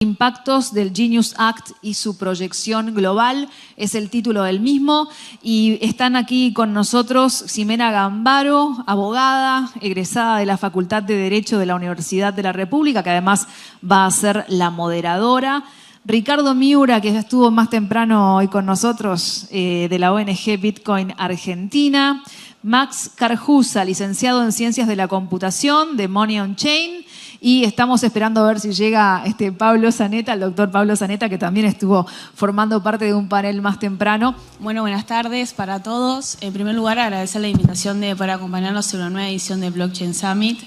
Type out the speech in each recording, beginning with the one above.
Impactos del Genius Act y su proyección global, es el título del mismo. Y están aquí con nosotros Ximena Gambaro, abogada, egresada de la Facultad de Derecho de la Universidad de la República, que además va a ser la moderadora. Ricardo Miura, que estuvo más temprano hoy con nosotros, de la ONG Bitcoin Argentina. Max Carjusa, licenciado en Ciencias de la Computación, de Money on Chain. Y estamos esperando a ver si llega Pablo Zaneta, el doctor Pablo Zaneta, que también estuvo formando parte de un panel más temprano. Bueno, buenas tardes para todos. En primer lugar, agradecer la invitación de poder acompañarnos en una nueva edición de Blockchain Summit.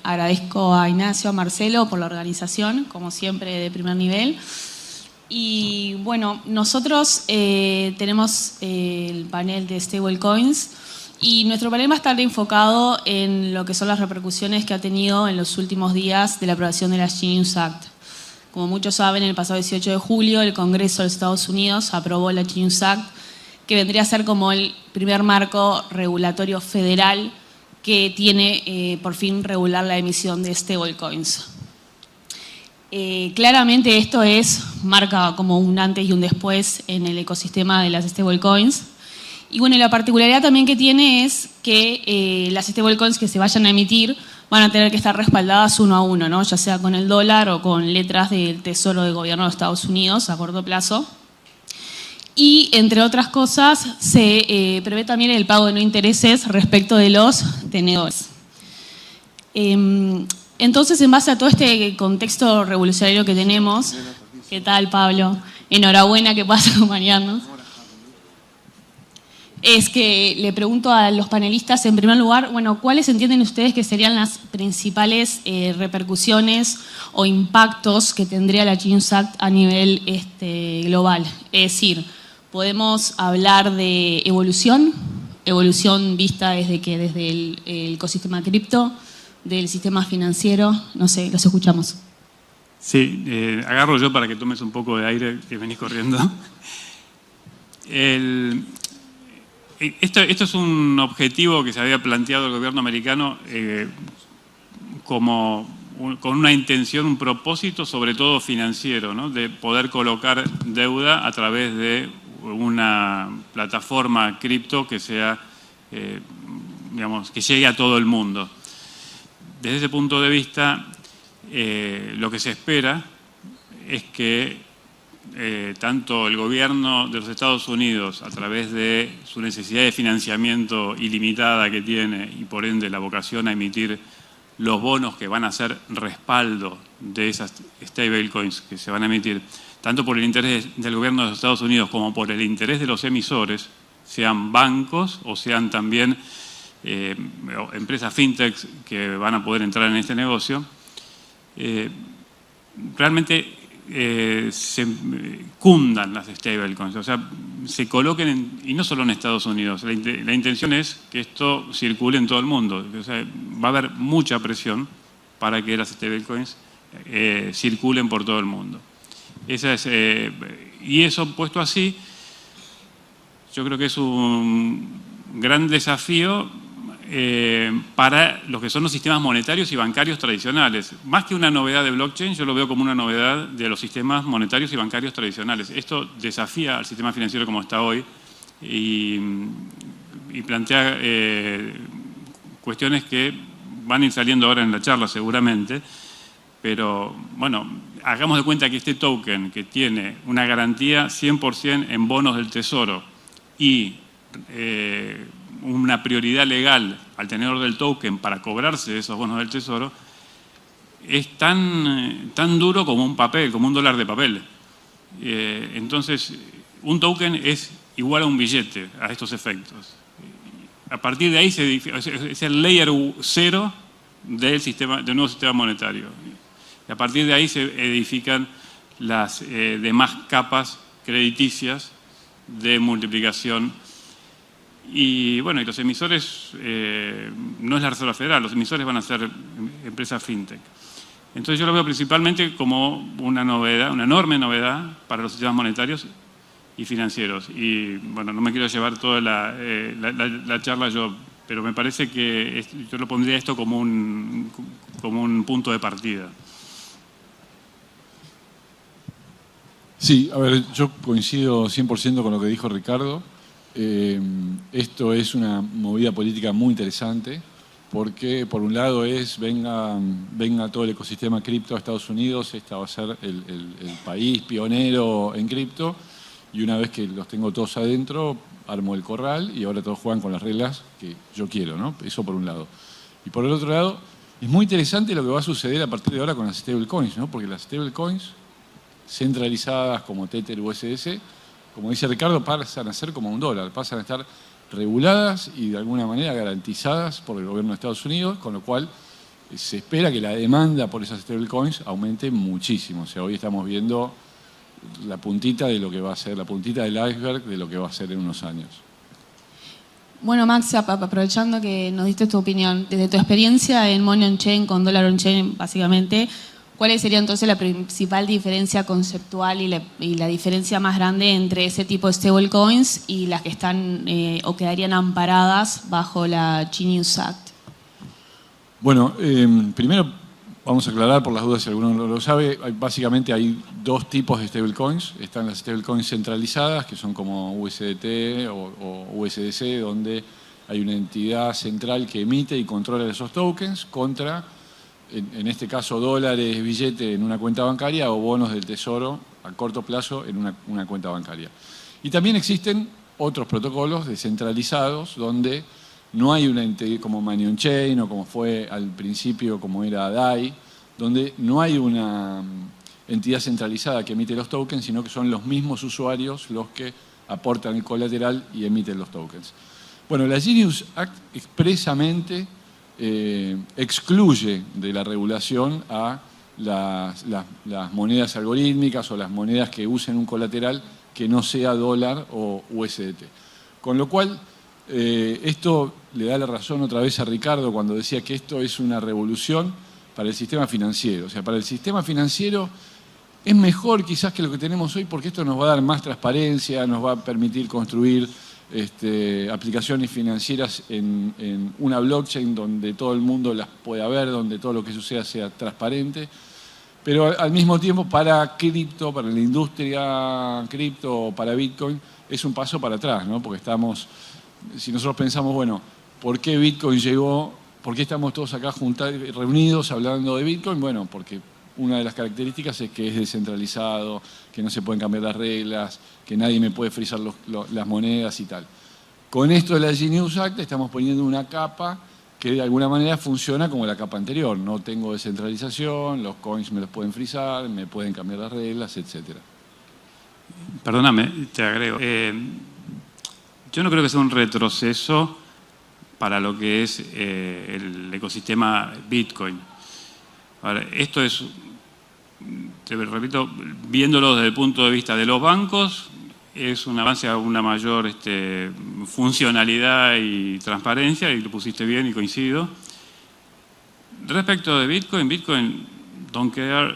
Agradezco a Ignacio, a Marcelo por la organización, como siempre, de primer nivel. Y bueno, nosotros tenemos el panel de stablecoins. Y nuestro panel va a estar enfocado en lo que son las repercusiones que ha tenido en los últimos días de la aprobación de la Genius Act. Como muchos saben, el pasado 18 de julio el Congreso de los Estados Unidos aprobó la Genius Act, que vendría a ser como el primer marco regulatorio federal que tiene por fin regular la emisión de stablecoins. Claramente esto marca como un antes y un después en el ecosistema de las stablecoins. Y bueno, la particularidad también que tiene es que las stablecoins que se vayan a emitir van a tener que estar respaldadas uno a uno, ¿no? Ya sea con el dólar o con letras del Tesoro del Gobierno de Estados Unidos a corto plazo. Y entre otras cosas, se prevé también el pago de no intereses respecto de los tenedores. Entonces, en base a todo este contexto revolucionario que tenemos, ¿qué tal, Pablo? Enhorabuena que puedas acompañarnos. Es que le pregunto a los panelistas, en primer lugar, bueno, ¿cuáles entienden ustedes que serían las principales repercusiones o impactos que tendría la Genius Act a nivel global? Es decir, podemos hablar de evolución vista desde el ecosistema cripto, del sistema financiero, no sé, los escuchamos. Sí, agarro yo para que tomes un poco de aire que venís corriendo. Esto es un objetivo que se había planteado el gobierno americano con una intención, un propósito, sobre todo financiero, ¿no? De poder colocar deuda a través de una plataforma cripto que sea, digamos, que llegue a todo el mundo. Desde ese punto de vista, lo que se espera es que tanto el gobierno de los Estados Unidos, a través de su necesidad de financiamiento ilimitada que tiene y por ende la vocación a emitir los bonos que van a ser respaldo de esas stablecoins que se van a emitir, tanto por el interés del gobierno de los Estados Unidos como por el interés de los emisores, sean bancos o sean también empresas fintech que van a poder entrar en este negocio, realmente se cundan las stablecoins, o sea, se coloquen, y no solo en Estados Unidos. La intención es que esto circule en todo el mundo. O sea, va a haber mucha presión para que las stablecoins circulen por todo el mundo. Y eso puesto así, yo creo que es un gran desafío para los que son los sistemas monetarios y bancarios tradicionales. Más que una novedad de blockchain, yo lo veo como una novedad de los sistemas monetarios y bancarios tradicionales. Esto desafía al sistema financiero como está hoy y plantea cuestiones que van a ir saliendo ahora en la charla seguramente, pero bueno, hagamos de cuenta que este token que tiene una garantía 100% en bonos del Tesoro y una prioridad legal al tenedor del token para cobrarse esos bonos del Tesoro, es tan duro como un papel, como un dólar de papel. Entonces, un token es igual a un billete a estos efectos. A partir de ahí es el layer 0 del nuevo sistema monetario. Y a partir de ahí se edifican las demás capas crediticias de multiplicación. Y bueno, y los emisores, no es la Reserva Federal, los emisores van a ser empresas fintech. Entonces yo lo veo principalmente como una novedad, una enorme novedad para los sistemas monetarios y financieros. Y bueno, no me quiero llevar toda la charla yo, pero me parece que yo lo pondría esto como un punto de partida. Sí, a ver, yo coincido 100% con lo que dijo Ricardo. Esto es una movida política muy interesante porque, por un lado, venga todo el ecosistema cripto a Estados Unidos. Esta va a ser el país pionero en cripto, y una vez que los tengo todos adentro, armo el corral y ahora todos juegan con las reglas que yo quiero, ¿no? Eso por un lado. Y por el otro lado, es muy interesante lo que va a suceder a partir de ahora con las stablecoins, ¿no? Porque las stablecoins centralizadas como Tether, USDC, como dice Ricardo, pasan a ser como $1, pasan a estar reguladas y de alguna manera garantizadas por el gobierno de Estados Unidos, con lo cual se espera que la demanda por esas stablecoins aumente muchísimo. O sea, hoy estamos viendo la puntita de lo que va a ser, la puntita del iceberg de lo que va a ser en unos años. Bueno, Max, aprovechando que nos diste tu opinión, desde tu experiencia en Money on Chain con Dollar on Chain, básicamente, ¿cuál sería entonces la principal diferencia conceptual y la diferencia más grande entre ese tipo de stablecoins y las que están o quedarían amparadas bajo la Genius Act? Bueno, primero vamos a aclarar por las dudas si alguno no lo sabe. Básicamente hay dos tipos de stablecoins. Están las stablecoins centralizadas, que son como USDT o USDC, donde hay una entidad central que emite y controla esos tokens contra, en este caso, dólares, billete en una cuenta bancaria o bonos del tesoro a corto plazo en una cuenta bancaria. Y también existen otros protocolos descentralizados donde no hay una entidad como Money on Chain o como fue al principio, como era DAI, donde no hay una entidad centralizada que emite los tokens, sino que son los mismos usuarios los que aportan el colateral y emiten los tokens. Bueno, la Genius Act expresamente excluye de la regulación a las monedas algorítmicas o las monedas que usen un colateral que no sea dólar o USDT. Con lo cual, esto le da la razón otra vez a Ricardo cuando decía que esto es una revolución para el sistema financiero. O sea, para el sistema financiero es mejor quizás que lo que tenemos hoy, porque esto nos va a dar más transparencia, nos va a permitir construir aplicaciones financieras en una blockchain donde todo el mundo las pueda ver, donde todo lo que suceda sea transparente. Pero al mismo tiempo, para cripto, para la industria cripto, para Bitcoin, es un paso para atrás, ¿no? Porque si nosotros pensamos, bueno, ¿por qué Bitcoin llegó? ¿Por qué estamos todos acá reunidos hablando de Bitcoin? Bueno, porque una de las características es que es descentralizado, que no se pueden cambiar las reglas, que nadie me puede frizar las monedas y tal. Con esto de la Genius Act estamos poniendo una capa que de alguna manera funciona como la capa anterior. No tengo descentralización, los coins me los pueden frizar, me pueden cambiar las reglas, etc. Perdóname, te agrego. Yo no creo que sea un retroceso para lo que es el ecosistema Bitcoin. Ahora, esto es, te repito, viéndolo desde el punto de vista de los bancos, es un avance a una mayor funcionalidad y transparencia, y lo pusiste bien y coincido. Respecto de Bitcoin, Bitcoin don't care,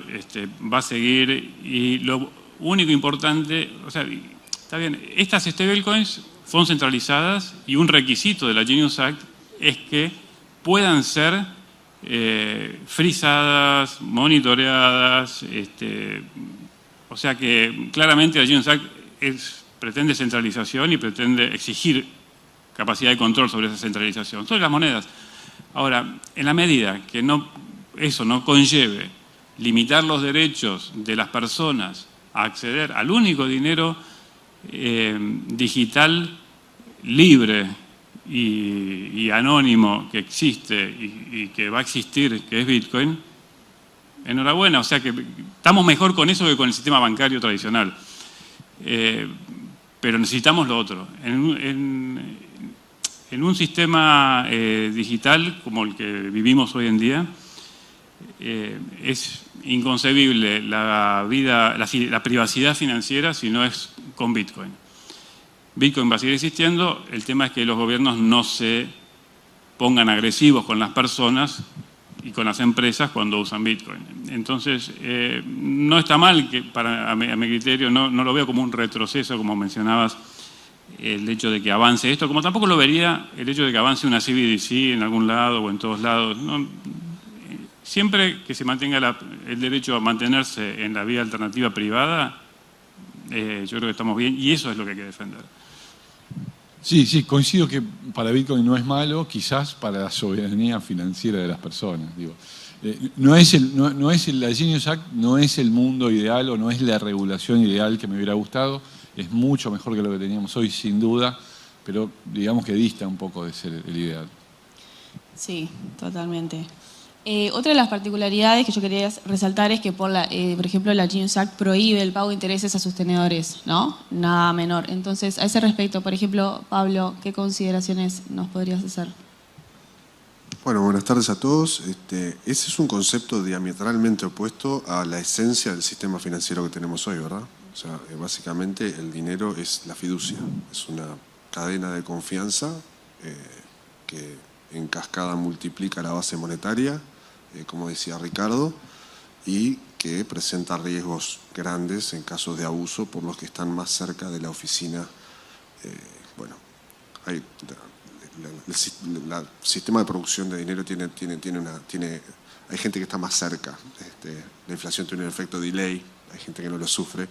va a seguir, y lo único importante, o sea, está bien, estas stablecoins son centralizadas y un requisito de la Genius Act es que puedan ser frisadas, monitoreadas, o sea que claramente la Genius Act pretende centralización y pretende exigir capacidad de control sobre esa centralización, sobre las monedas. Ahora, en la medida que eso no conlleve limitar los derechos de las personas a acceder al único dinero digital libre y anónimo que existe y que va a existir, que es Bitcoin, enhorabuena. O sea que estamos mejor con eso que con el sistema bancario tradicional. Pero necesitamos lo otro. En un sistema digital como el que vivimos hoy en día, es inconcebible la privacidad financiera si no es con Bitcoin. Bitcoin va a seguir existiendo, el tema es que los gobiernos no se pongan agresivos con las personas y con las empresas cuando usan Bitcoin. Entonces, no está mal, que a mi criterio, no lo veo como un retroceso, como mencionabas, el hecho de que avance esto, como tampoco lo vería el hecho de que avance una CBDC en algún lado o en todos lados. ¿No? Siempre que se mantenga el derecho a mantenerse en la vía alternativa privada, yo creo que estamos bien y eso es lo que hay que defender. Sí, coincido que para Bitcoin no es malo, quizás para la soberanía financiera de las personas. Digo, la Genius Act no es el mundo ideal o no es la regulación ideal que me hubiera gustado, es mucho mejor que lo que teníamos hoy, sin duda, pero digamos que dista un poco de ser el ideal. Sí, totalmente. Otra de las particularidades que yo quería resaltar es que, por ejemplo, la Genius Act prohíbe el pago de intereses a sus tenedores, ¿no? Nada menor. Entonces, a ese respecto, por ejemplo, Pablo, ¿qué consideraciones nos podrías hacer? Bueno, buenas tardes a todos. Ese es un concepto diametralmente opuesto a la esencia del sistema financiero que tenemos hoy, ¿verdad? O sea, básicamente el dinero es la fiducia, es una cadena de confianza que en cascada multiplica la base monetaria, como decía Ricardo, y que presenta riesgos grandes en casos de abuso por los que están más cerca de la oficina. Bueno, el sistema de producción de dinero hay gente que está más cerca. La inflación tiene un efecto delay, hay gente que no lo sufre.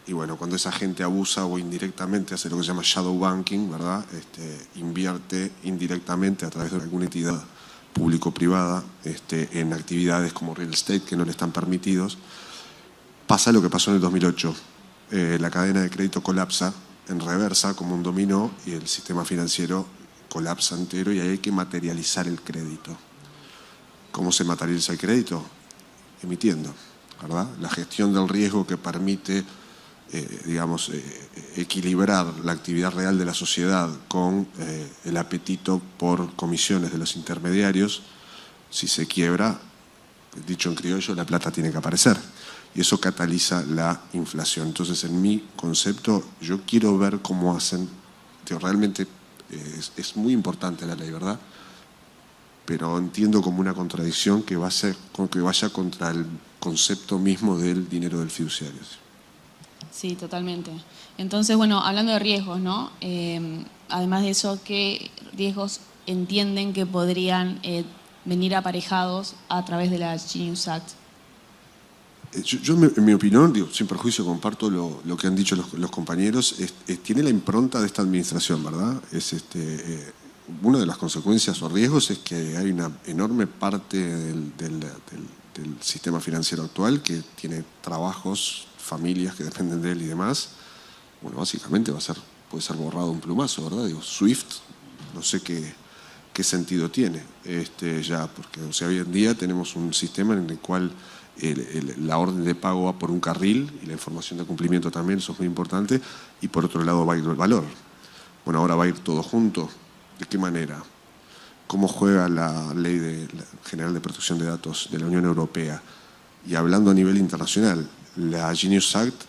Y bueno, cuando esa gente abusa o indirectamente hace lo que se llama shadow banking, ¿verdad? Invierte indirectamente a través de alguna entidad público-privada en actividades como real estate que no le están permitidos. Pasa lo que pasó en el 2008. La cadena de crédito colapsa en reversa como un dominó y el sistema financiero colapsa entero y ahí hay que materializar el crédito. ¿Cómo se materializa el crédito? Emitiendo, ¿verdad? La gestión del riesgo que permite, equilibrar la actividad real de la sociedad con el apetito por comisiones de los intermediarios. Si se quiebra, dicho en criollo, la plata tiene que aparecer. Y eso cataliza la inflación. Entonces, en mi concepto, yo quiero ver cómo hacen. Realmente es muy importante la ley, ¿verdad? Pero entiendo como una contradicción que vaya contra el concepto mismo del dinero del fiduciario. Sí, totalmente. Entonces, bueno, hablando de riesgos, ¿no? Además de eso, ¿qué riesgos entienden que podrían venir aparejados a través de la Genius Act? Yo, en mi opinión, sin perjuicio, comparto lo que han dicho los compañeros, tiene la impronta de esta administración, ¿verdad? Una de las consecuencias o riesgos es que hay una enorme parte del sistema financiero actual que tiene trabajos, familias que dependen de él y demás. Bueno, básicamente puede ser borrado un plumazo, ¿verdad? SWIFT, no sé qué sentido tiene ya, porque hoy en día tenemos un sistema en el cual la orden de pago va por un carril y la información de cumplimiento también, eso es muy importante, y por otro lado va a ir el valor. Bueno, ahora va a ir todo junto. ¿De qué manera? ¿Cómo juega la Ley General de Protección de Datos de la Unión Europea? Y hablando a nivel internacional, la Genius Act,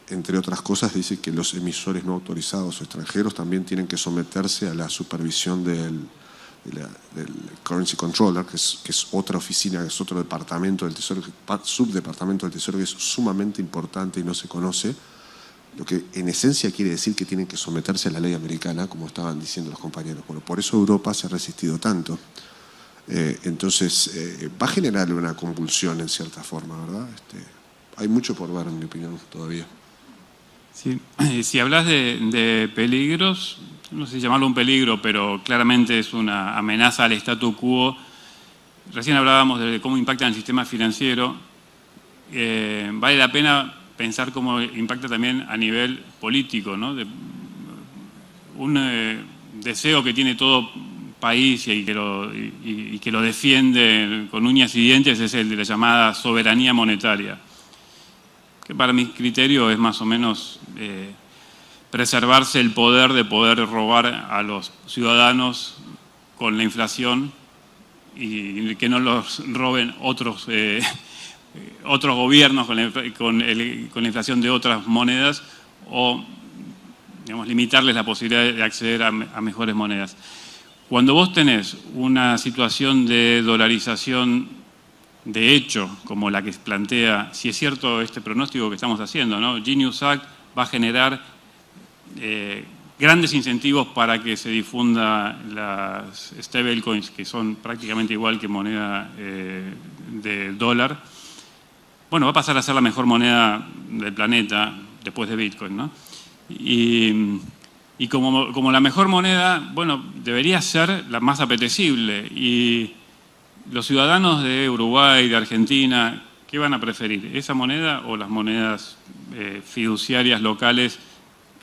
entre otras cosas, dice que los emisores no autorizados o extranjeros también tienen que someterse a la supervisión del Currency Controller, que es otra oficina, que es otro departamento del Tesoro, subdepartamento del Tesoro, que es sumamente importante y no se conoce, lo que en esencia quiere decir que tienen que someterse a la ley americana, como estaban diciendo los compañeros. Bueno, por eso Europa se ha resistido tanto. Entonces, va a generar una convulsión en cierta forma, ¿verdad? Hay mucho por ver, en mi opinión, todavía. Sí. Si hablas de peligros, no sé si llamarlo un peligro, pero claramente es una amenaza al statu quo. Recién hablábamos de cómo impacta en el sistema financiero. Vale la pena pensar cómo impacta también a nivel político, ¿no? Un deseo que tiene todo país y que lo defiende con uñas y dientes es el de la llamada soberanía monetaria, que para mi criterio es más o menos preservarse el poder de poder robar a los ciudadanos con la inflación y que no los roben otros gobiernos con la inflación de otras monedas o, digamos, limitarles la posibilidad de acceder a mejores monedas. Cuando vos tenés una situación de dolarización de hecho, como la que plantea, si es cierto este pronóstico que estamos haciendo, ¿no? Genius Act va a generar grandes incentivos para que se difunda las stablecoins, que son prácticamente igual que moneda de dólar. bueno, va a pasar a ser la mejor moneda del planeta después de Bitcoin, ¿no? Y como la mejor moneda, bueno, debería ser la más apetecible. Y los ciudadanos de Uruguay, de Argentina, ¿qué van a preferir? ¿Esa moneda o las monedas fiduciarias locales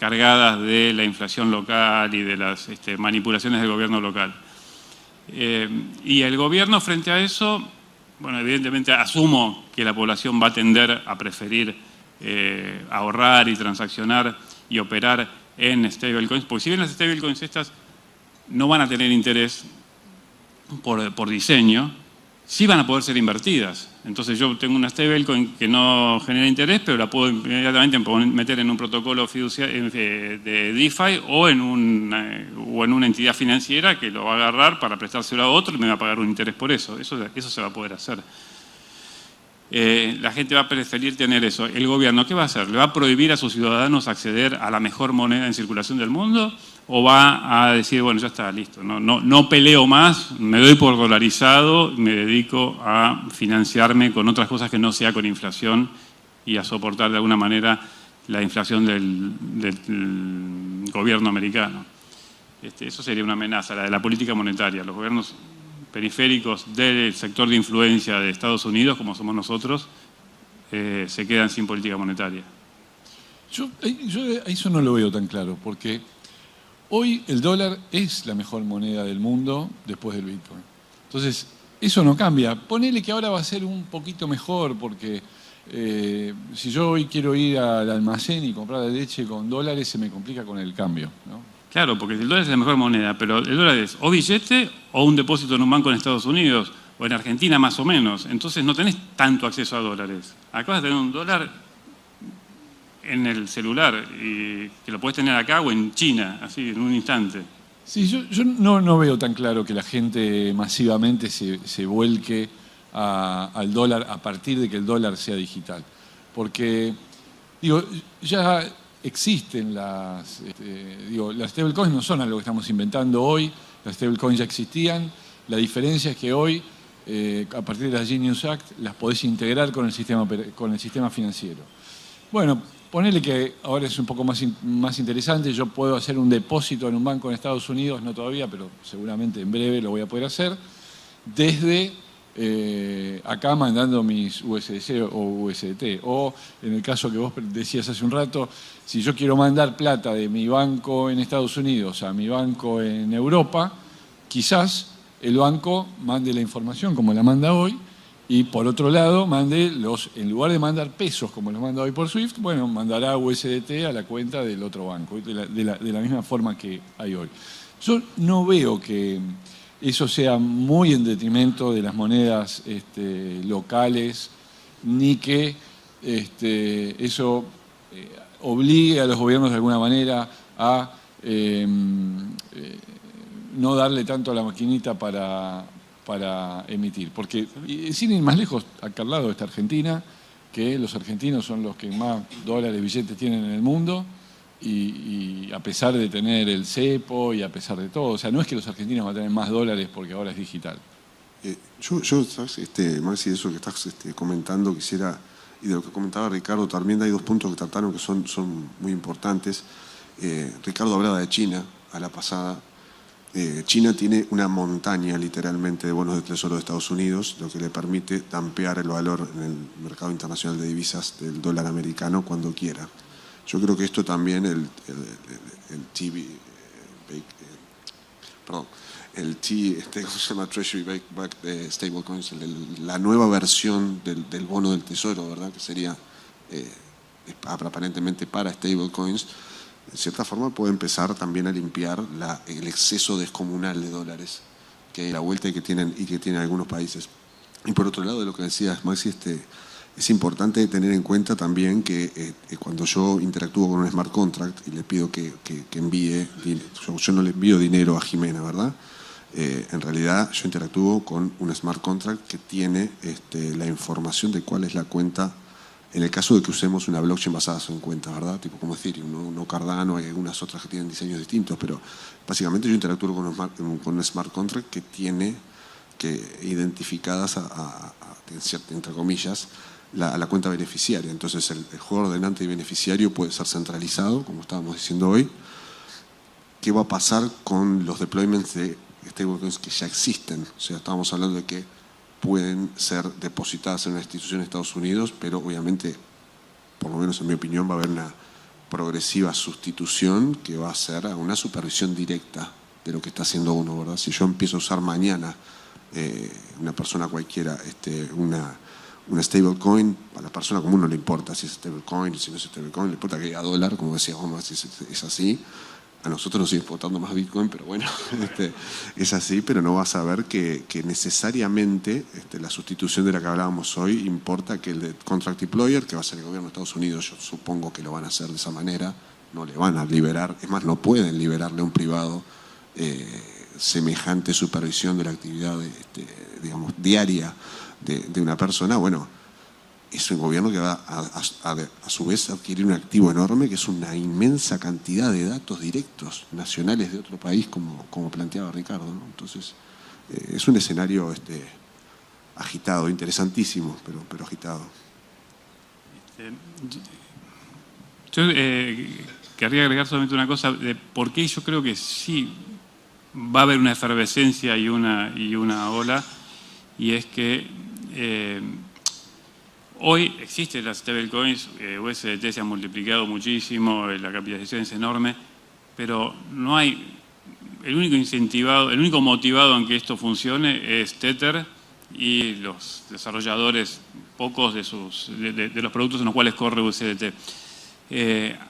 cargadas de la inflación local y de las manipulaciones del gobierno local? Y el gobierno frente a eso, bueno, evidentemente asumo que la población va a tender a preferir ahorrar y transaccionar y operar en stablecoins, porque si bien las stablecoins estas no van a tener interés por diseño, sí van a poder ser invertidas. Entonces yo tengo una stablecoin que no genera interés, pero la puedo inmediatamente meter en un protocolo fiduciario de DeFi o en una entidad financiera que lo va a agarrar para prestárselo a otro y me va a pagar un interés por eso. Eso se va a poder hacer. La gente va a preferir tener eso. ¿El gobierno qué va a hacer? ¿Le va a prohibir a sus ciudadanos acceder a la mejor moneda en circulación del mundo? ¿O va a decir, bueno, ya está, listo, no peleo más, me doy por dolarizado, me dedico a financiarme con otras cosas que no sea con inflación y a soportar de alguna manera la inflación del gobierno americano? Eso sería una amenaza, la de la política monetaria. Los gobiernos periféricos del sector de influencia de Estados Unidos, como somos nosotros, se quedan sin política monetaria. Yo eso no lo veo tan claro, porque hoy el dólar es la mejor moneda del mundo después del Bitcoin. Entonces, eso no cambia. Ponele que ahora va a ser un poquito mejor, porque si yo hoy quiero ir al almacén y comprar la leche con dólares, se me complica con el cambio, ¿no? Claro, porque el dólar es la mejor moneda, pero el dólar es o billete o un depósito en un banco en Estados Unidos o en Argentina más o menos. Entonces no tenés tanto acceso a dólares. Acá vas a tener un dólar en el celular y que lo podés tener acá o en China, así, en un instante. Sí, yo no veo tan claro que la gente masivamente se vuelque al dólar a partir de que el dólar sea digital. Porque, digo, ya existen las stablecoins, no son algo que estamos inventando hoy, las stablecoins ya existían, la diferencia es que hoy, a partir de la Genius Act, las podés integrar con el sistema financiero. Bueno, ponele que ahora es un poco más interesante, yo puedo hacer un depósito en un banco en Estados Unidos, no todavía, pero seguramente en breve lo voy a poder hacer, desde acá mandando mis USDC o USDT. O en el caso que vos decías hace un rato, si yo quiero mandar plata de mi banco en Estados Unidos a mi banco en Europa, quizás el banco mande la información como la manda hoy y por otro lado mande en lugar de mandar pesos como los manda hoy por SWIFT, bueno, mandará USDT a la cuenta del otro banco, de la misma forma que hay hoy. Yo no veo que eso sea muy en detrimento de las monedas locales, ni que eso obligue a los gobiernos de alguna manera a no darle tanto a la maquinita para emitir. Porque, sin ir más lejos, acá al lado está Argentina, que los argentinos son los que más dólares, billetes tienen en el mundo, y a pesar de tener el cepo y a pesar de todo, o sea, no es que los argentinos van a tener más dólares porque ahora es digital. Yo ¿sabes? Maxi, de eso que estás comentando, quisiera, y de lo que comentaba Ricardo, también hay dos puntos que trataron que son muy importantes. Ricardo hablaba de China a la pasada. China tiene una montaña literalmente de bonos de tesoro de Estados Unidos, lo que le permite dampear el valor en el mercado internacional de divisas del dólar americano cuando quiera. Yo creo que esto también, el Treasury Backed Stablecoins, la nueva versión del bono del tesoro, ¿verdad? Que sería aparentemente para stablecoins, de cierta forma puede empezar también a limpiar el exceso descomunal de dólares que hay a la vuelta y que tienen algunos países. Y por otro lado, de lo que decías, Maxi, es importante tener en cuenta también que cuando yo interactúo con un smart contract y le pido que envíe, yo no le envío dinero a Jimena, ¿verdad? En realidad yo interactúo con un smart contract que tiene la información de cuál es la cuenta, en el caso de que usemos una blockchain basada en cuentas, ¿verdad? Tipo como Ethereum, no Cardano, hay algunas otras que tienen diseños distintos, pero básicamente yo interactúo con un smart contract que tiene identificadas, entre comillas, la cuenta beneficiaria. Entonces el juego ordenante y beneficiario puede ser centralizado, como estábamos diciendo hoy. ¿Qué va a pasar con los deployments de stablecoins que ya existen? O sea, estábamos hablando de que pueden ser depositadas en una institución de Estados Unidos, pero obviamente, por lo menos en mi opinión, va a haber una progresiva sustitución que va a ser a una supervisión directa de lo que está haciendo uno, ¿verdad? Si yo empiezo a usar mañana, una persona cualquiera, una stablecoin, a la persona común no le importa si es stablecoin, si no es stablecoin, le importa que haya dólar, como decía Omar, si es así. A nosotros nos sigue importando más Bitcoin, pero bueno, es así, pero no vas a ver que necesariamente la sustitución de la que hablábamos hoy importa que el de contract deployer, que va a ser el gobierno de Estados Unidos, yo supongo que lo van a hacer de esa manera, no le van a liberar, es más, no pueden liberarle a un privado semejante supervisión de la actividad digamos, diaria de una persona. Bueno, es un gobierno que va a su vez a adquirir un activo enorme, que es una inmensa cantidad de datos directos nacionales de otro país, como planteaba Ricardo, ¿no? Entonces, es un escenario agitado, interesantísimo, pero agitado. Yo querría agregar solamente una cosa de por qué yo creo que sí va a haber una efervescencia y una ola, y es que hoy existen las stablecoins, USDT se ha multiplicado muchísimo, la capitalización es enorme, pero no hay, el único motivado en que esto funcione es Tether y los desarrolladores, pocos de los productos en los cuales corre USDT.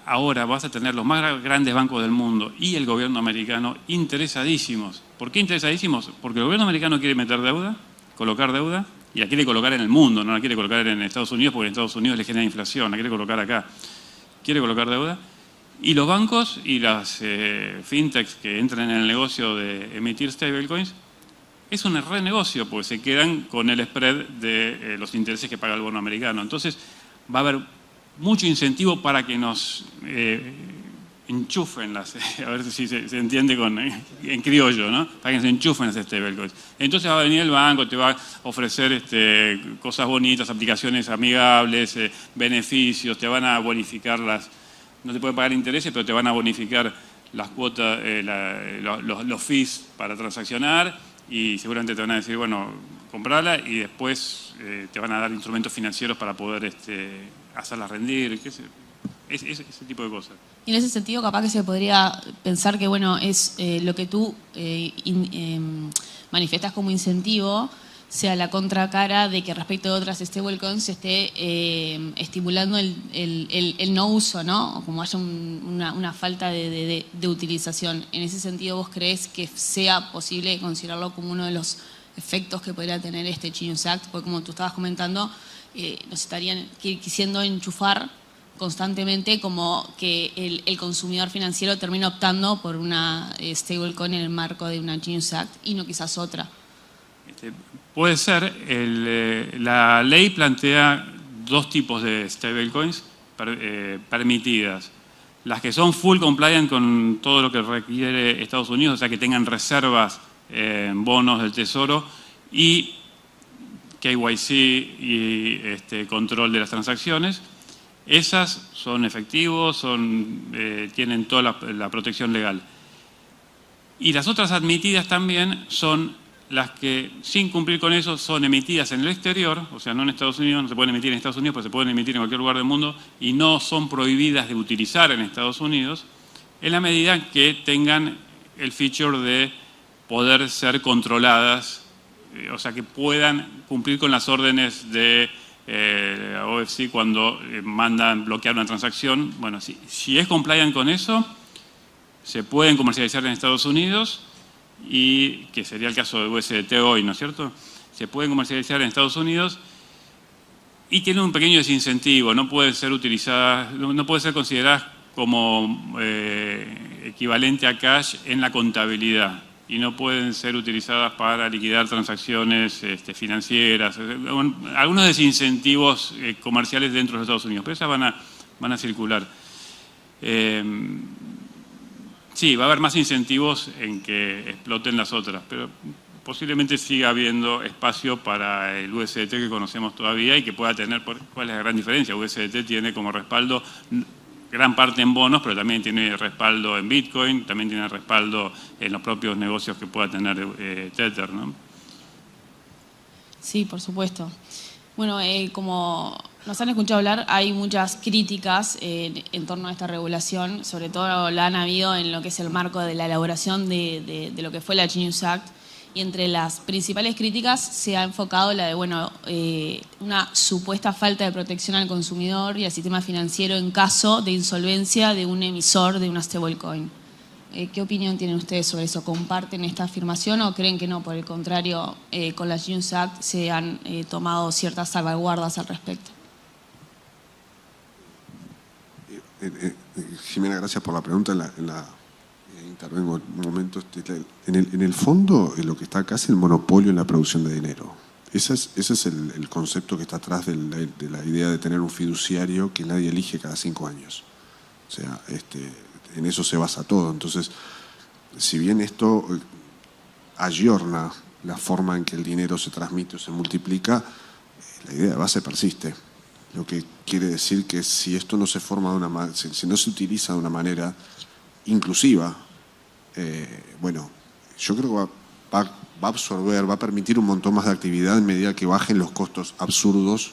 Ahora vas a tener los más grandes bancos del mundo y el gobierno americano interesadísimos. ¿Por qué interesadísimos? Porque el gobierno americano quiere meter deuda, colocar deuda, y la quiere colocar en el mundo, no la quiere colocar en Estados Unidos porque en Estados Unidos le genera inflación, la quiere colocar acá. Quiere colocar deuda. Y los bancos y las fintechs que entran en el negocio de emitir stablecoins es un renegocio porque se quedan con el spread de los intereses que paga el bono americano. Entonces va a haber mucho incentivo para que nos enchufen a ver si se entiende en criollo, ¿no? Para que se enchufen las stablecoins. Entonces va a venir el banco, te va a ofrecer cosas bonitas, aplicaciones amigables, beneficios, te van a bonificar no te pueden pagar intereses, pero te van a bonificar las cuotas, los fees para transaccionar, y seguramente te van a decir, bueno, comprala, y después te van a dar instrumentos financieros para poder hacerla rendir, ese tipo de cosas. Y en ese sentido, capaz que se podría pensar que, bueno, es lo que tú manifiestas como incentivo, sea la contracara de que respecto de otras stablecoins se esté estimulando el no uso, ¿no? O como haya una falta de utilización. En ese sentido, ¿vos creés que sea posible considerarlo como uno de los efectos que podría tener este Genius Act? Porque como tú estabas comentando, nos estarían quisiendo enchufar constantemente, como que el consumidor financiero termina optando por una stablecoin en el marco de una Genius Act y no quizás otra. Puede ser. La ley plantea dos tipos de stablecoins permitidas. Las que son full compliant con todo lo que requiere Estados Unidos, o sea, que tengan reservas en bonos del Tesoro y KYC y control de las transacciones. Esas son efectivos, tienen toda la protección legal. Y las otras admitidas también son las que, sin cumplir con eso, son emitidas en el exterior, o sea, no en Estados Unidos, no se pueden emitir en Estados Unidos, pero se pueden emitir en cualquier lugar del mundo, y no son prohibidas de utilizar en Estados Unidos, en la medida que tengan el feature de poder ser controladas, o sea, que puedan cumplir con las órdenes de la OFC cuando mandan bloquear una transacción. Bueno, si es compliant con eso, se pueden comercializar en Estados Unidos, y que sería el caso de USDT hoy, ¿no es cierto? Se pueden comercializar en Estados Unidos y tienen un pequeño desincentivo, no pueden ser utilizadas, no pueden ser consideradas como equivalente a cash en la contabilidad, y no pueden ser utilizadas para liquidar transacciones financieras, algunos desincentivos comerciales dentro de los Estados Unidos, pero esas van a circular. Sí, va a haber más incentivos en que exploten las otras, pero posiblemente siga habiendo espacio para el USDT que conocemos todavía y que pueda tener, ¿cuál es la gran diferencia? USDT tiene como respaldo gran parte en bonos, pero también tiene respaldo en Bitcoin, también tiene respaldo en los propios negocios que pueda tener Tether, ¿no? Sí, por supuesto. Bueno, como nos han escuchado hablar, hay muchas críticas en torno a esta regulación, sobre todo la han habido en lo que es el marco de la elaboración de lo que fue la Genius Act, y entre las principales críticas se ha enfocado la de una supuesta falta de protección al consumidor y al sistema financiero en caso de insolvencia de un emisor de una stablecoin. ¿Qué opinión tienen ustedes sobre eso? ¿Comparten esta afirmación o creen que no? Por el contrario, con la Genius Act se han tomado ciertas salvaguardas al respecto. Jimena, gracias por la pregunta. Intervengo en un momento. En el fondo, lo que está acá es el monopolio en la producción de dinero. Ese es el concepto que está atrás de la idea de tener un fiduciario que nadie elige cada 5 años. O sea, en eso se basa todo. Entonces, si bien esto ayorna la forma en que el dinero se transmite o se multiplica, la idea de base persiste. Lo que quiere decir que si esto no se forma si no se utiliza de una manera inclusiva, bueno, yo creo que va a absorber, va a permitir un montón más de actividad en medida que bajen los costos absurdos.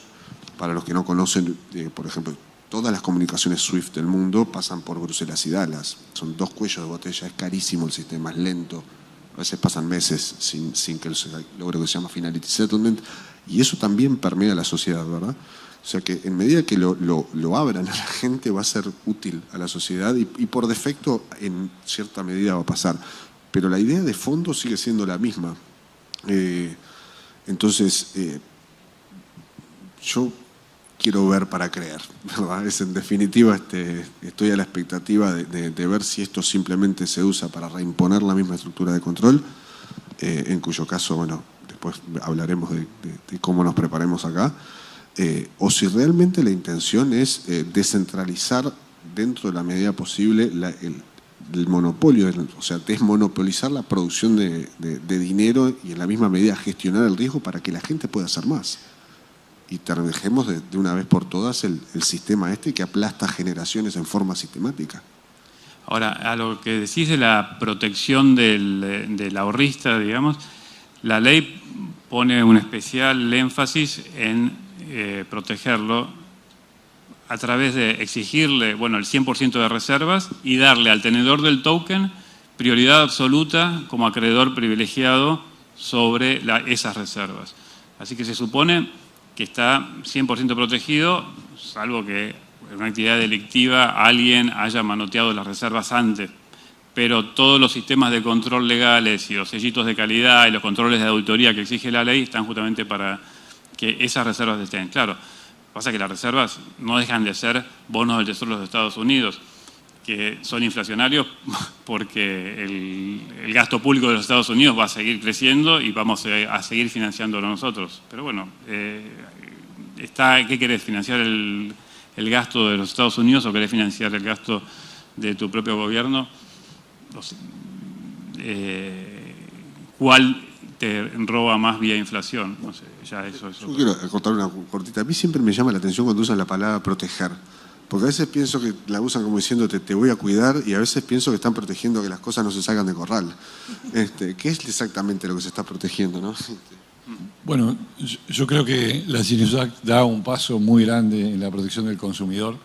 Para los que no conocen, por ejemplo, todas las comunicaciones SWIFT del mundo pasan por Bruselas y Dallas. Son 2 cuellos de botella, es carísimo el sistema, es lento. A veces pasan meses sin que se logre lo que se llama Finality Settlement. Y eso también permea la sociedad, ¿verdad? O sea que en medida que lo abran a la gente va a ser útil a la sociedad y por defecto en cierta medida va a pasar. Pero la idea de fondo sigue siendo la misma. Entonces, yo quiero ver para creer, ¿verdad? En definitiva, estoy a la expectativa de ver si esto simplemente se usa para reimponer la misma estructura de control, en cuyo caso, bueno, después hablaremos de cómo nos preparemos acá, o si realmente la intención es descentralizar dentro de la medida posible el monopolio, o sea, desmonopolizar la producción de dinero y en la misma medida gestionar el riesgo para que la gente pueda hacer más. Y dejemos de una vez por todas el sistema que aplasta generaciones en forma sistemática. Ahora, a lo que decís de la protección del ahorrista, digamos, la ley pone un especial énfasis en protegerlo a través de exigirle, bueno, el 100% de reservas y darle al tenedor del token prioridad absoluta como acreedor privilegiado sobre esas reservas. Así que se supone que está 100% protegido, salvo que en una actividad delictiva alguien haya manoteado las reservas antes. Pero todos los sistemas de control legales y los sellitos de calidad y los controles de auditoría que exige la ley están justamente para que esas reservas estén. Claro, pasa que las reservas no dejan de ser bonos del Tesoro de los Estados Unidos, que son inflacionarios porque el gasto público de los Estados Unidos va a seguir creciendo y vamos a seguir financiándolo nosotros. Pero bueno, ¿qué querés? ¿Financiar el gasto de los Estados Unidos o querés financiar el gasto de tu propio gobierno? ¿Cuál te roba más vía inflación? No sé, ya eso. Yo quiero contar una cortita. A mí siempre me llama la atención cuando usan la palabra proteger. Porque a veces pienso que la usan como diciéndote te voy a cuidar y a veces pienso que están protegiendo que las cosas no se salgan de corral. ¿Qué es exactamente lo que se está protegiendo, no? Bueno, yo creo que la Genius Act da un paso muy grande en la protección del consumidor.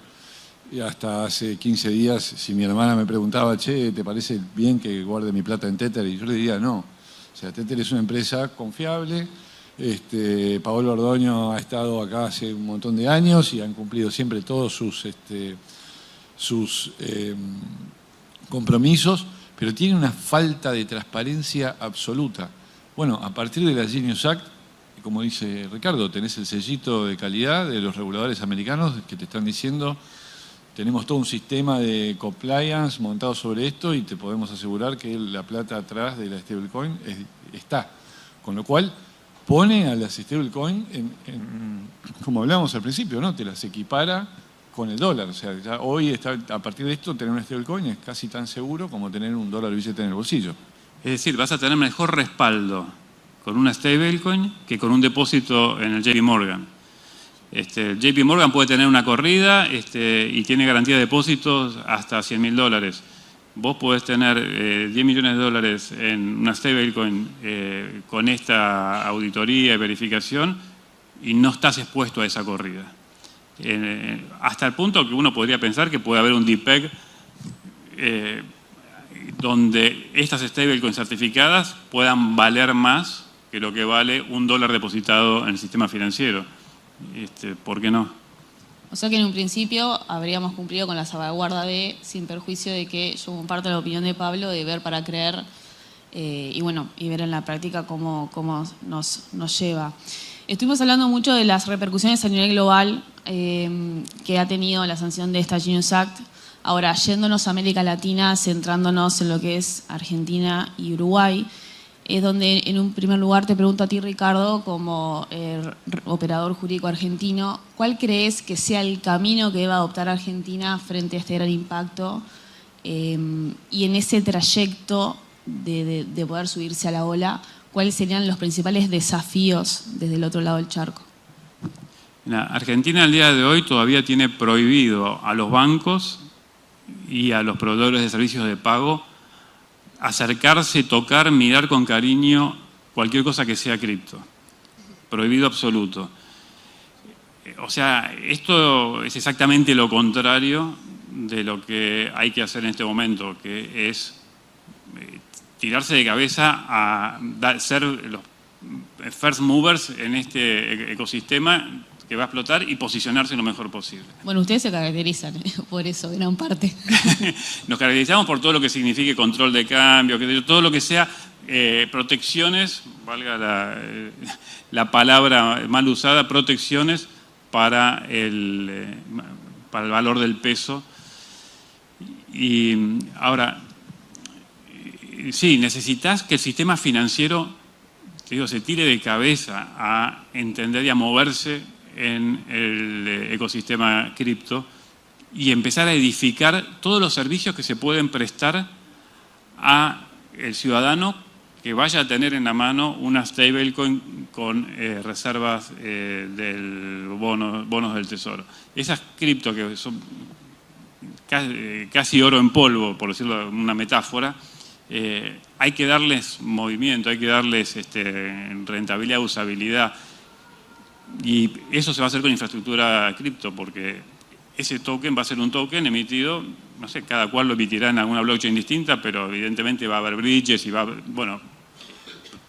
Y hasta hace 15 días, si mi hermana me preguntaba, che, ¿te parece bien que guarde mi plata en Tether? Y yo le diría no. O sea, Tether es una empresa confiable. Paolo Ordoño ha estado acá hace un montón de años y han cumplido siempre todos sus compromisos, pero tiene una falta de transparencia absoluta. Bueno, a partir de la Genius Act, como dice Ricardo, tenés el sellito de calidad de los reguladores americanos que te están diciendo tenemos todo un sistema de compliance montado sobre esto y te podemos asegurar que la plata atrás de la stablecoin está. Con lo cual pone a las stablecoin como hablábamos al principio, ¿no? Te las equipara con el dólar. O sea, ya hoy a partir de esto tener una stablecoin es casi tan seguro como tener un dólar billete en el bolsillo. Es decir, vas a tener mejor respaldo con una stablecoin que con un depósito en el JP Morgan. JP Morgan puede tener una corrida y tiene garantía de depósitos hasta $100.000. Vos podés tener 10 millones de dólares en una stablecoin con esta auditoría y verificación y no estás expuesto a esa corrida. Hasta el punto que uno podría pensar que puede haber un DPEG donde estas stablecoins certificadas puedan valer más que lo que vale $1 depositado en el sistema financiero. ¿Por qué no? O sea que en un principio habríamos cumplido con la salvaguarda sin perjuicio de que yo comparto la opinión de Pablo de ver para creer y ver en la práctica cómo nos lleva. Estuvimos hablando mucho de las repercusiones a nivel global que ha tenido la sanción de esta Genius Act. Ahora, yéndonos a América Latina, centrándonos en lo que es Argentina y Uruguay, es donde en un primer lugar te pregunto a ti, Ricardo, como operador jurídico argentino, ¿cuál crees que sea el camino que deba adoptar Argentina frente a este gran impacto y en ese trayecto de poder subirse a la ola, cuáles serían los principales desafíos desde el otro lado del charco? Argentina al día de hoy todavía tiene prohibido a los bancos y a los proveedores de servicios de pago acercarse, tocar, mirar con cariño cualquier cosa que sea cripto. Prohibido absoluto. O sea, esto es exactamente lo contrario de lo que hay que hacer en este momento, que es tirarse de cabeza a ser los first movers en este ecosistema que va a explotar y posicionarse lo mejor posible. Bueno, ustedes se caracterizan por eso, gran parte. Nos caracterizamos por todo lo que signifique control de cambio, todo lo que sea protecciones, valga la palabra mal usada, protecciones para el valor del peso. Y ahora, sí, necesitas que el sistema financiero, se tire de cabeza a entender y a moverse en el ecosistema cripto y empezar a edificar todos los servicios que se pueden prestar a el ciudadano que vaya a tener en la mano una stablecoin con reservas del bonos del tesoro. Esas cripto que son casi oro en polvo, por decirlo de una metáfora, hay que darles movimiento, hay que darles rentabilidad, usabilidad. Y eso se va a hacer con infraestructura cripto, porque ese token va a ser un token emitido, no sé, cada cual lo emitirá en alguna blockchain distinta, pero evidentemente va a haber bridges y va a haber,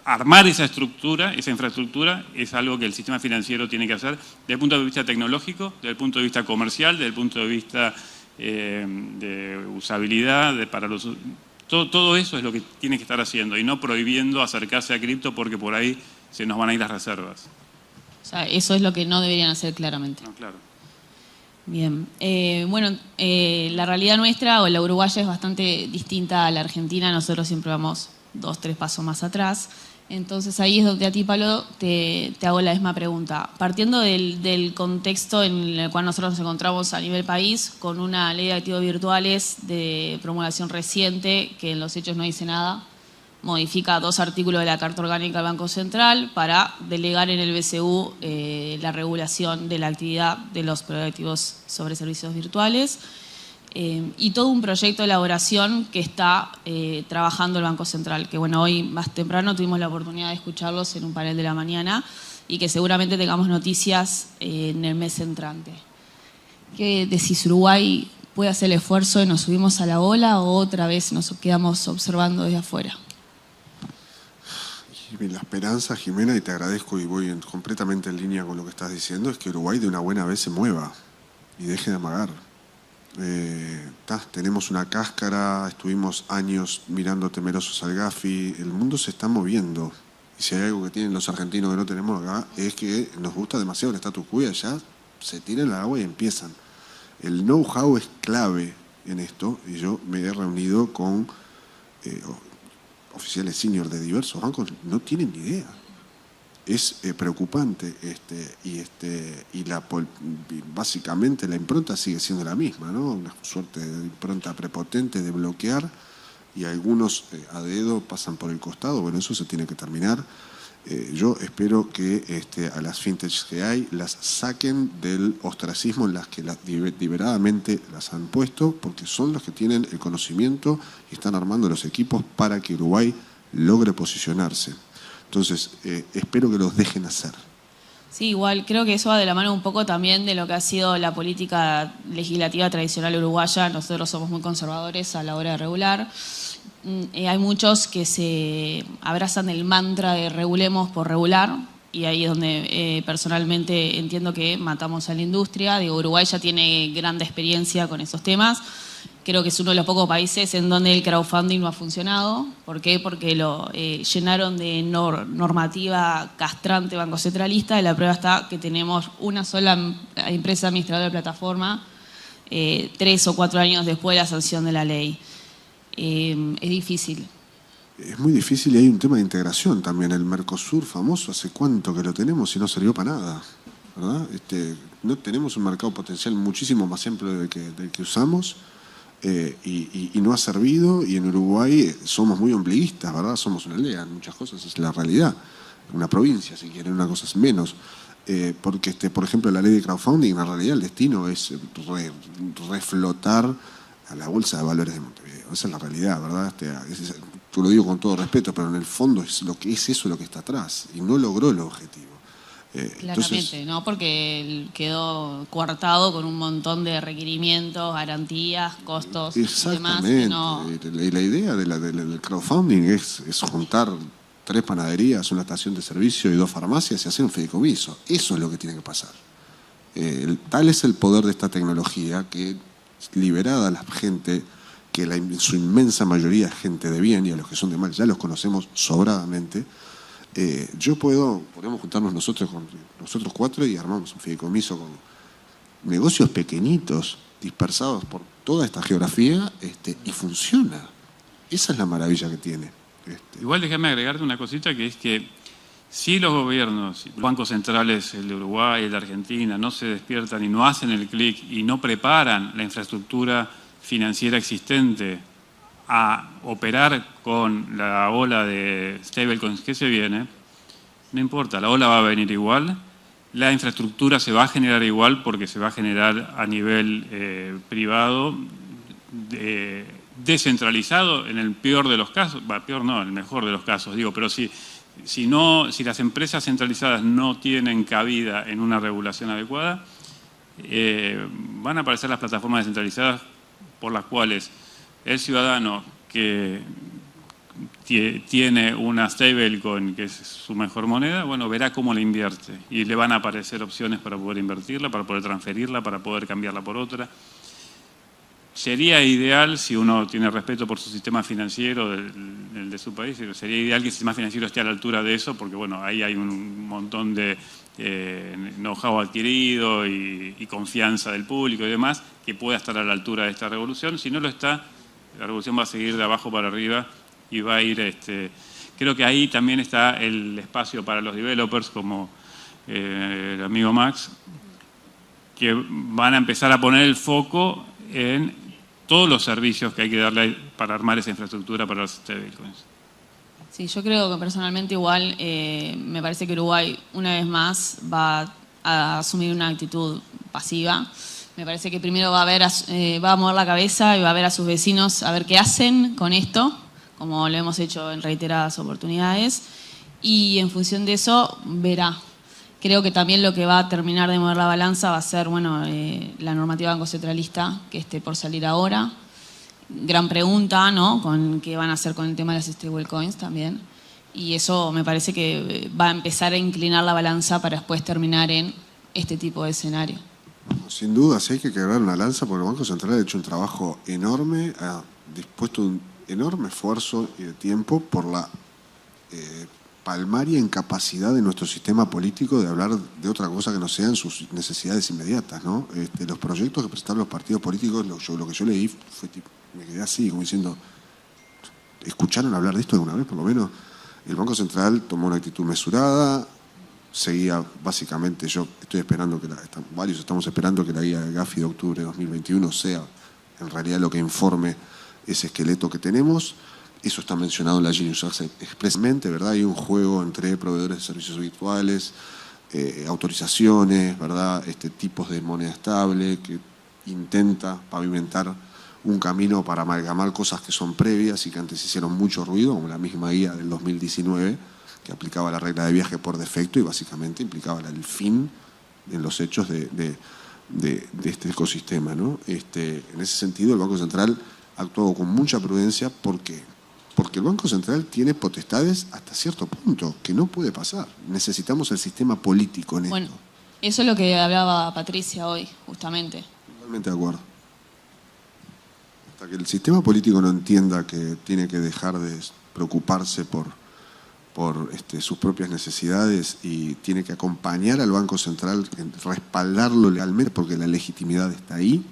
armar esa estructura, esa infraestructura, es algo que el sistema financiero tiene que hacer desde el punto de vista tecnológico, desde el punto de vista comercial, desde el punto de vista de usabilidad, todo eso es lo que tiene que estar haciendo y no prohibiendo acercarse a cripto porque por ahí se nos van a ir las reservas. O sea, eso es lo que no deberían hacer claramente. No, claro. Bien. La realidad nuestra o la uruguaya es bastante distinta a la argentina. Nosotros siempre vamos 2, 3 pasos más atrás. Entonces ahí es donde a ti, Pablo, te hago la misma pregunta. Partiendo del contexto en el cual nosotros nos encontramos a nivel país, con una ley de activos virtuales de promulgación reciente, que en los hechos no dice nada, modifica 2 artículos de la Carta Orgánica del Banco Central para delegar en el BCU la regulación de la actividad de los proveedores de activos sobre servicios virtuales y todo un proyecto de elaboración que está trabajando el Banco Central, que hoy más temprano tuvimos la oportunidad de escucharlos en un panel de la mañana y que seguramente tengamos noticias en el mes entrante. ¿Qué decís, Uruguay puede hacer el esfuerzo y nos subimos a la ola o otra vez nos quedamos observando desde afuera? La esperanza, Jimena, y te agradezco y voy completamente en línea con lo que estás diciendo, es que Uruguay de una buena vez se mueva y deje de amagar. Tenemos una cáscara, estuvimos años mirando temerosos al Gafi, el mundo se está moviendo. Y si hay algo que tienen los argentinos que no tenemos acá, es que nos gusta demasiado el status quo y allá se tiran al agua y empiezan. El know-how es clave en esto y yo me he reunido con oficiales senior de diversos bancos, no tienen ni idea. Es preocupante básicamente la impronta sigue siendo la misma, ¿no? Una suerte de impronta prepotente de bloquear y algunos a dedo pasan por el costado. Bueno, eso se tiene que terminar. Yo espero que a las fintechs que hay las saquen del ostracismo en las que deliberadamente las han puesto, porque son los que tienen el conocimiento y están armando los equipos para que Uruguay logre posicionarse. Entonces, espero que los dejen hacer. Sí, igual creo que eso va de la mano un poco también de lo que ha sido la política legislativa tradicional uruguaya. Nosotros somos muy conservadores a la hora de regular. Hay muchos que se abrazan del mantra de regulemos por regular, y ahí es donde personalmente entiendo que matamos a la industria. Digo, Uruguay ya tiene gran experiencia con esos temas. Creo que es uno de los pocos países en donde el crowdfunding no ha funcionado. ¿Por qué? Porque lo llenaron de normativa castrante banco centralista, y la prueba está que tenemos una sola empresa administradora de plataforma 3 o 4 años después de la sanción de la ley. Es difícil. Es muy difícil, y hay un tema de integración también. El Mercosur famoso, ¿hace cuánto que lo tenemos y no sirvió para nada? ¿Verdad? No tenemos un mercado potencial muchísimo más amplio del que usamos, y no ha servido, y en Uruguay somos muy ombliguistas, ¿verdad? Somos una aldea, en muchas cosas es la realidad. Una provincia, si quieren, una cosa es menos. Porque, por ejemplo, la ley de crowdfunding, en realidad el destino es reflotar a la Bolsa de Valores de Montevideo. Esa es la realidad, ¿verdad? Yo lo digo con todo respeto, pero en el fondo es lo que está atrás, y no logró el objetivo. Claramente, Entonces, ¿no? Porque quedó coartado con un montón de requerimientos, garantías, costos y demás. exactamente. Y la idea del crowdfunding es juntar 3 panaderías, una estación de servicio y 2 farmacias y hacer un fideicomiso. Eso es lo que tiene que pasar. Tal es el poder de esta tecnología que, liberada a la gente, que en su inmensa mayoría es gente de bien, y a los que son de mal ya los conocemos sobradamente, podemos juntarnos nosotros 4 y armamos un fideicomiso con negocios pequeñitos dispersados por toda esta geografía, y funciona. Esa es la maravilla que tiene. Igual déjame agregarte una cosita, que es que si los gobiernos, los bancos centrales, el de Uruguay, el de Argentina, no se despiertan y no hacen el clic y no preparan la infraestructura financiera existente a operar con la ola de stablecoins que se viene, no importa, la ola va a venir igual, la infraestructura se va a generar igual, porque se va a generar a nivel privado, descentralizado en el peor de los casos, peor no, en el mejor de los casos, digo, pero si las empresas centralizadas no tienen cabida en una regulación adecuada, van a aparecer las plataformas descentralizadas por las cuales el ciudadano que tiene una stablecoin, que es su mejor moneda, bueno, verá cómo la invierte, y le van a aparecer opciones para poder invertirla, para poder transferirla, para poder cambiarla por otra. Sería ideal, si uno tiene respeto por su sistema financiero, el de su país, sería ideal que el sistema financiero esté a la altura de eso, porque bueno, ahí hay un montón de know-how adquirido y confianza del público y demás, que pueda estar a la altura de esta revolución. Si no lo está, la revolución va a seguir de abajo para arriba y va a ir... creo que ahí también está el espacio para los developers, como el amigo Max, que van a empezar a poner el foco en todos los servicios que hay que darle para armar esa infraestructura para los stablecoins. Sí, yo creo que personalmente igual me parece que Uruguay una vez más va a asumir una actitud pasiva. Me parece que primero va a mover la cabeza y va a ver a sus vecinos a ver qué hacen con esto, como lo hemos hecho en reiteradas oportunidades, y en función de eso verá. Creo que también lo que va a terminar de mover la balanza va a ser, la normativa banco centralista, que esté por salir ahora. Gran pregunta, ¿no? Con qué van a hacer con el tema de las stablecoins también. Y eso me parece que va a empezar a inclinar la balanza para después terminar en este tipo de escenario. Sin duda, sí hay que quebrar una lanza, porque el Banco Central ha hecho un trabajo enorme, ha dispuesto un enorme esfuerzo y de tiempo por la palmaria incapacidad de nuestro sistema político de hablar de otra cosa que no sean sus necesidades inmediatas, ¿no? Los proyectos que presentaron los partidos políticos, lo que yo leí fue tipo, me quedé así, como diciendo, ¿escucharon hablar de esto alguna vez? Por lo menos el Banco Central tomó una actitud mesurada, seguía básicamente, yo estoy esperando varios estamos esperando que la guía de Gafi de octubre de 2021 sea en realidad lo que informe ese esqueleto que tenemos. Eso está mencionado en la Genius Act expresamente, ¿verdad? Hay un juego entre proveedores de servicios virtuales, autorizaciones, ¿verdad? Tipos de moneda estable que intenta pavimentar un camino para amalgamar cosas que son previas y que antes hicieron mucho ruido, como la misma guía del 2019, que aplicaba la regla de viaje por defecto y básicamente implicaba el fin en los hechos de este ecosistema, ¿no? En ese sentido, el Banco Central ha actuado con mucha prudencia. ¿Por qué? Porque el Banco Central tiene potestades hasta cierto punto, que no puede pasar. Necesitamos el sistema político en Bueno, esto. eso es lo que hablaba Patricia hoy, justamente. Totalmente de acuerdo. Hasta que el sistema político no entienda que tiene que dejar de preocuparse por sus propias necesidades y tiene que acompañar al Banco Central, respaldarlo legalmente porque la legitimidad está ahí,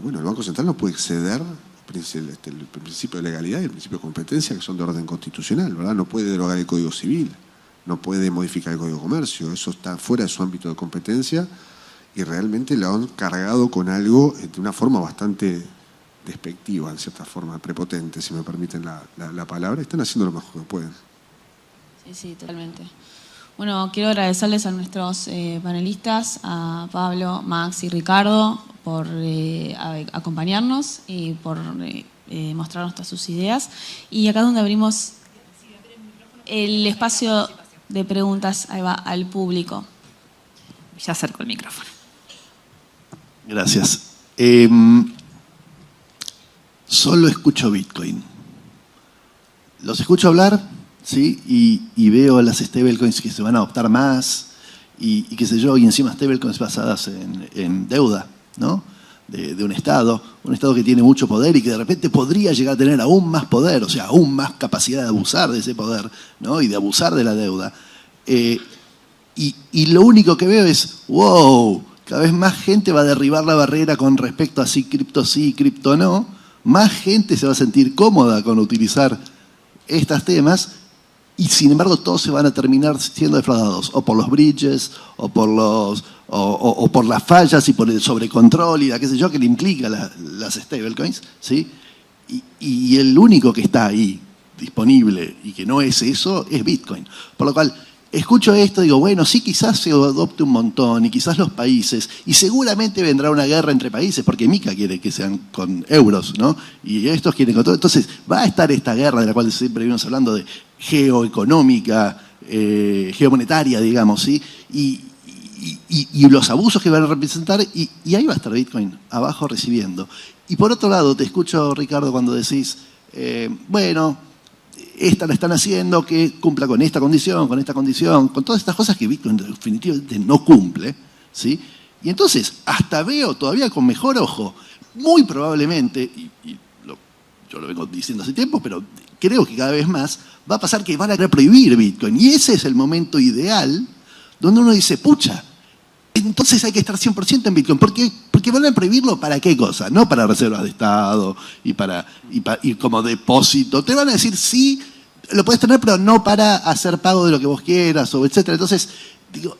bueno, el Banco Central no puede exceder el principio de legalidad y el principio de competencia, que son de orden constitucional, ¿verdad? No puede derogar el Código Civil, no puede modificar el Código de Comercio, eso está fuera de su ámbito de competencia y realmente lo han cargado con algo de una forma bastante despectiva, en cierta forma, prepotente, si me permiten la palabra. Están haciendo lo mejor que pueden. Sí, totalmente. Bueno, quiero agradecerles a nuestros panelistas, a Pablo, Max y Ricardo, por acompañarnos y por mostrarnos todas sus ideas. Y acá donde abrimos el espacio de preguntas al público. Ya acerco el micrófono. Gracias. Solo escucho Bitcoin. Los escucho hablar, ¿sí? Y veo las stablecoins que se van a adoptar más y qué sé yo, y encima stablecoins basadas en deuda, ¿no? De un Estado que tiene mucho poder y que de repente podría llegar a tener aún más poder, o sea, aún más capacidad de abusar de ese poder, ¿no? Y de abusar de la deuda. Y lo único que veo es, wow, cada vez más gente va a derribar la barrera con respecto a sí, cripto no. Más gente se va a sentir cómoda con utilizar estos temas y sin embargo todos se van a terminar siendo defraudados o por los bridges o por las fallas y por el sobrecontrol y la qué sé yo que le implica las stablecoins, ¿sí? Y el único que está ahí disponible y que no es eso es Bitcoin. Por lo cual escucho esto y digo, bueno, sí, quizás se adopte un montón y quizás los países, y seguramente vendrá una guerra entre países, porque Mica quiere que sean con euros, ¿no? Y estos quieren con todo. Entonces va a estar esta guerra de la cual siempre venimos hablando de geoeconómica, geomonetaria, digamos, ¿sí? Y los abusos que van a representar, y ahí va a estar Bitcoin abajo recibiendo. Y por otro lado, te escucho, Ricardo, cuando decís, bueno, esta la están haciendo que cumpla con esta condición, con todas estas cosas que Bitcoin definitivamente no cumple, ¿sí? Y entonces, hasta veo todavía con mejor ojo, muy probablemente, yo lo vengo diciendo hace tiempo, pero creo que cada vez más, va a pasar que van a querer prohibir Bitcoin. Y ese es el momento ideal donde uno dice, pucha, entonces hay que estar 100% en Bitcoin. Porque van a prohibirlo ¿para qué cosa? No para reservas de Estado y como depósito. Te van a decir, sí, lo puedes tener, pero no para hacer pago de lo que vos quieras, o etcétera. Entonces, digo,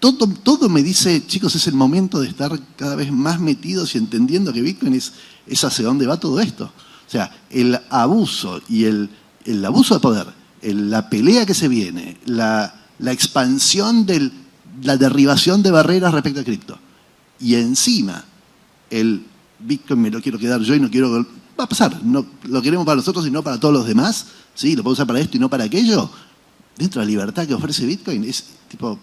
todo me dice, chicos, es el momento de estar cada vez más metidos y entendiendo que Bitcoin es hacia dónde va todo esto. O sea, el abuso y el abuso de poder, la pelea que se viene, la expansión la derribación de barreras respecto a cripto. Y encima, el Bitcoin me lo quiero quedar yo y no quiero... Va a pasar, no lo queremos para nosotros y no para todos los demás, ¿sí? Lo puedo usar para esto y no para aquello. Dentro de la libertad que ofrece Bitcoin, es tipo...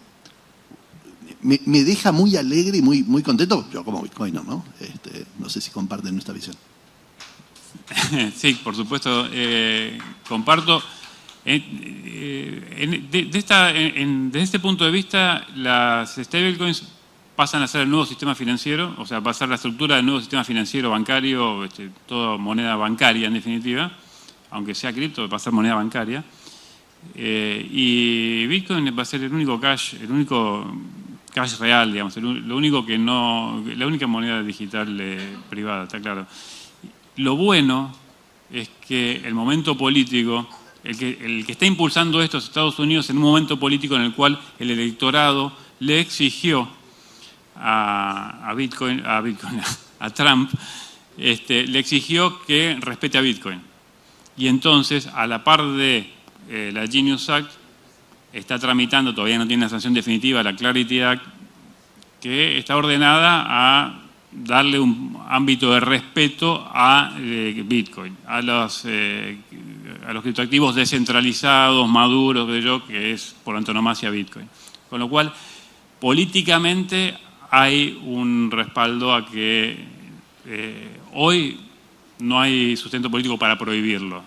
Me deja muy alegre y muy contento, yo como Bitcoiner, ¿no? No sé si comparten nuestra visión. Sí, por supuesto, comparto. Desde este punto de vista, las stablecoins pasan a ser el nuevo sistema financiero, o sea, va a ser la estructura del nuevo sistema financiero bancario, toda moneda bancaria en definitiva, aunque sea cripto, va a ser moneda bancaria. Y Bitcoin va a ser el único cash real, digamos, la única moneda digital privada, está claro. Lo bueno es que el momento político, el que está impulsando esto es Estados Unidos en un momento político en el cual el electorado le exigió a Trump, le exigió que respete a Bitcoin. Y entonces, a la par de la Genius Act, está tramitando, todavía no tiene la sanción definitiva, la Clarity Act, que está ordenada a darle un ámbito de respeto a Bitcoin, a los criptoactivos descentralizados, maduros, que es por antonomasia Bitcoin. Con lo cual, políticamente hay un respaldo a que hoy no hay sustento político para prohibirlo.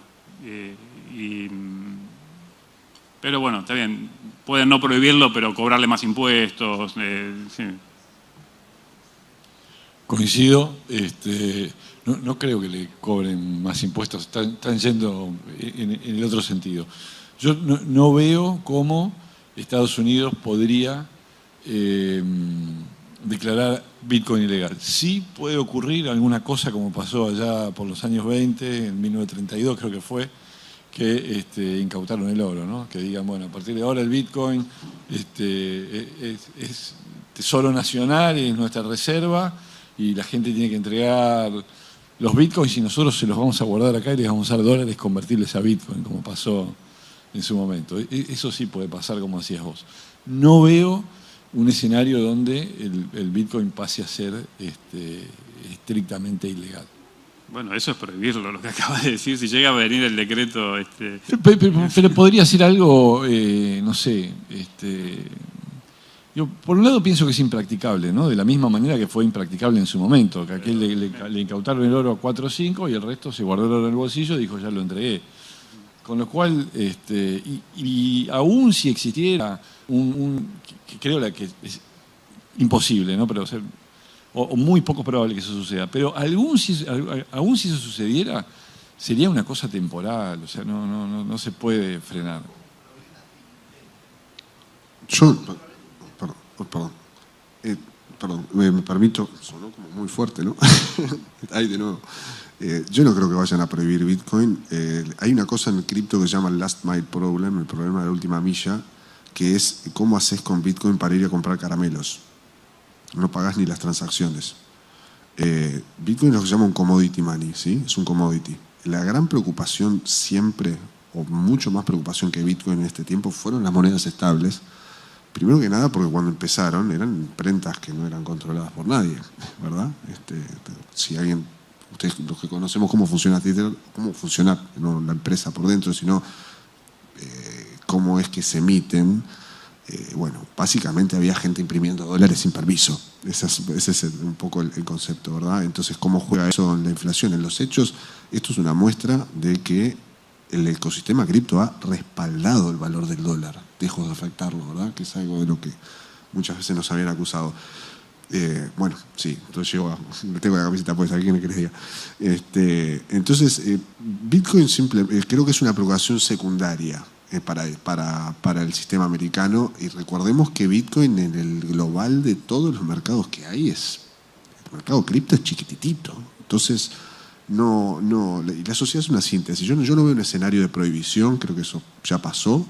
Pero bueno, está bien, pueden no prohibirlo, pero cobrarle más impuestos. Sí. Coincido, no creo que le cobren más impuestos, están yendo en el otro sentido. Yo no veo cómo Estados Unidos podría declarar Bitcoin ilegal. Sí puede ocurrir alguna cosa como pasó allá por los años 20, en 1932 creo que fue, que incautaron el oro, ¿no? Que digan, bueno, a partir de ahora el Bitcoin es tesoro nacional, es nuestra reserva y la gente tiene que entregar los Bitcoins y nosotros se los vamos a guardar acá y les vamos a dar dólares convertirles a Bitcoin, como pasó en su momento. Eso sí puede pasar, como decías vos. No veo un escenario donde el Bitcoin pase a ser estrictamente ilegal. Bueno, eso es prohibirlo, lo que acabas de decir. Si llega a venir el decreto... Pero podría ser algo, no sé... Yo, por un lado pienso que es impracticable, ¿no? De la misma manera que fue impracticable en su momento, que a aquel le incautaron el oro a 4 o 5 y el resto se guardó el oro en el bolsillo y dijo, ya lo entregué. Con lo cual, y aún si existiera que creo que es imposible, ¿no? Pero o muy poco probable que eso suceda, pero aún si eso sucediera, sería una cosa temporal, o sea, no se puede frenar. Perdón, me permito, sonó como muy fuerte, ¿no? Ahí de nuevo. Yo no creo que vayan a prohibir Bitcoin. Hay una cosa en el cripto que se llama el last mile problem, el problema de la última milla, que es cómo haces con Bitcoin para ir a comprar caramelos. No pagás ni las transacciones. Bitcoin es lo que se llama un commodity money, ¿sí? Es un commodity. La gran preocupación siempre, o mucho más preocupación que Bitcoin en este tiempo, fueron las monedas estables. Primero que nada porque cuando empezaron eran imprentas que no eran controladas por nadie, ¿verdad? Si alguien, ustedes los que conocemos cómo funciona Twitter, cómo funciona no la empresa por dentro, sino cómo es que se emiten, bueno, básicamente había gente imprimiendo dólares sin permiso. Ese es un poco el concepto, ¿verdad? Entonces, ¿cómo juega eso en la inflación? En los hechos, esto es una muestra de que el ecosistema cripto ha respaldado el valor del dólar, lejos de afectarlo, ¿verdad? Que es algo de lo que muchas veces nos habían acusado. Bueno, sí, entonces tengo la camiseta puesta, ¿qué quieren que les diga? Entonces, Bitcoin creo que es una preocupación secundaria para el sistema americano, y recordemos que Bitcoin en el global de todos los mercados que hay el mercado cripto es chiquititito. Entonces, la sociedad es una síntesis. Yo no veo un escenario de prohibición, creo que eso ya pasó.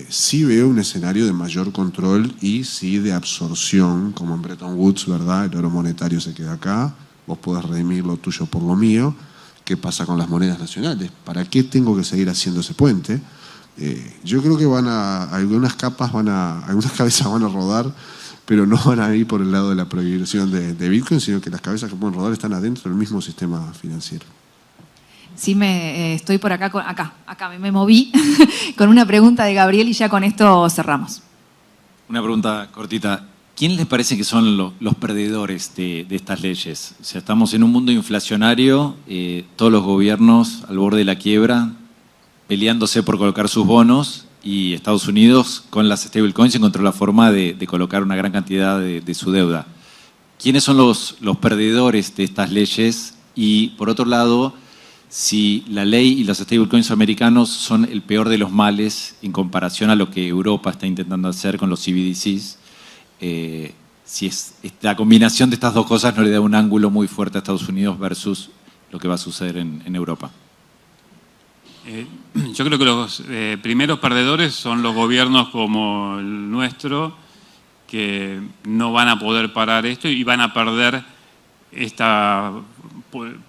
Sí veo un escenario de mayor control y sí de absorción, como en Bretton Woods, ¿verdad? El oro monetario se queda acá, vos podés redimir lo tuyo por lo mío. ¿Qué pasa con las monedas nacionales? ¿Para qué tengo que seguir haciendo ese puente? Yo creo que algunas cabezas van a rodar, pero no van a ir por el lado de la prohibición de Bitcoin, sino que las cabezas que pueden rodar están adentro del mismo sistema financiero. Sí, estoy por acá, me moví con una pregunta de Gabriel y ya con esto cerramos. Una pregunta cortita. ¿Quién les parece que son los perdedores de estas leyes? O sea, estamos en un mundo inflacionario, todos los gobiernos al borde de la quiebra, peleándose por colocar sus bonos, y Estados Unidos con las stablecoins encontró la forma de colocar una gran cantidad de su deuda. ¿Quiénes son los perdedores de estas leyes? Y por otro lado, si la ley y los stablecoins americanos son el peor de los males en comparación a lo que Europa está intentando hacer con los CBDCs, si la combinación de estas dos cosas no le da un ángulo muy fuerte a Estados Unidos versus lo que va a suceder en Europa. Yo creo que los primeros perdedores son los gobiernos como el nuestro, que no van a poder parar esto y van a perder esta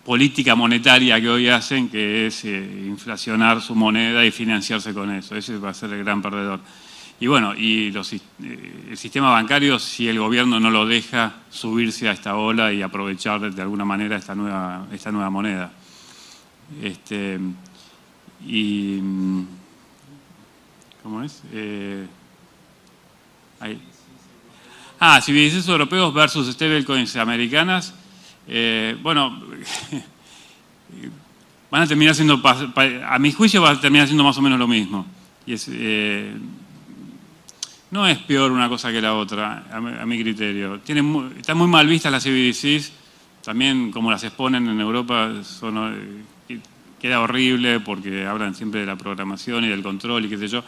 política monetaria que hoy hacen, que es inflacionar su moneda y financiarse con eso. Ese va a ser el gran perdedor. Y bueno, el sistema bancario, si el gobierno no lo deja subirse a esta ola y aprovechar de alguna manera esta nueva moneda. ¿Cómo es? CBDCs europeos versus stablecoins americanas. Bueno, van a terminar siendo, a mi juicio, va a terminar siendo más o menos lo mismo. Y no es peor una cosa que la otra, a mi criterio. Están muy mal vistas las CBDCs, también como las exponen en Europa, queda horrible porque hablan siempre de la programación y del control y qué sé yo.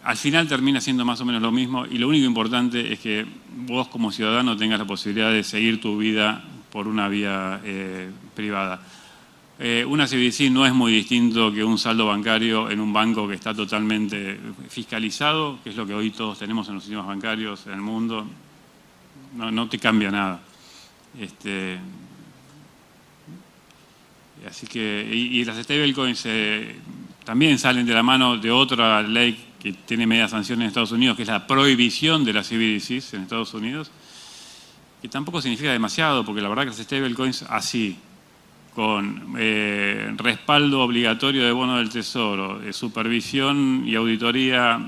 Al final termina siendo más o menos lo mismo y lo único importante es que vos como ciudadano tengas la posibilidad de seguir tu vida por una vía privada. Una CBDC no es muy distinto que un saldo bancario en un banco que está totalmente fiscalizado, que es lo que hoy todos tenemos en los sistemas bancarios en el mundo. No te cambia nada. Así que, y las stablecoins también salen de la mano de otra ley que tiene media sanción en Estados Unidos, que es la prohibición de las CBDCs en Estados Unidos, que tampoco significa demasiado, porque la verdad que las stablecoins así, con respaldo obligatorio de bono del Tesoro, supervisión y auditoría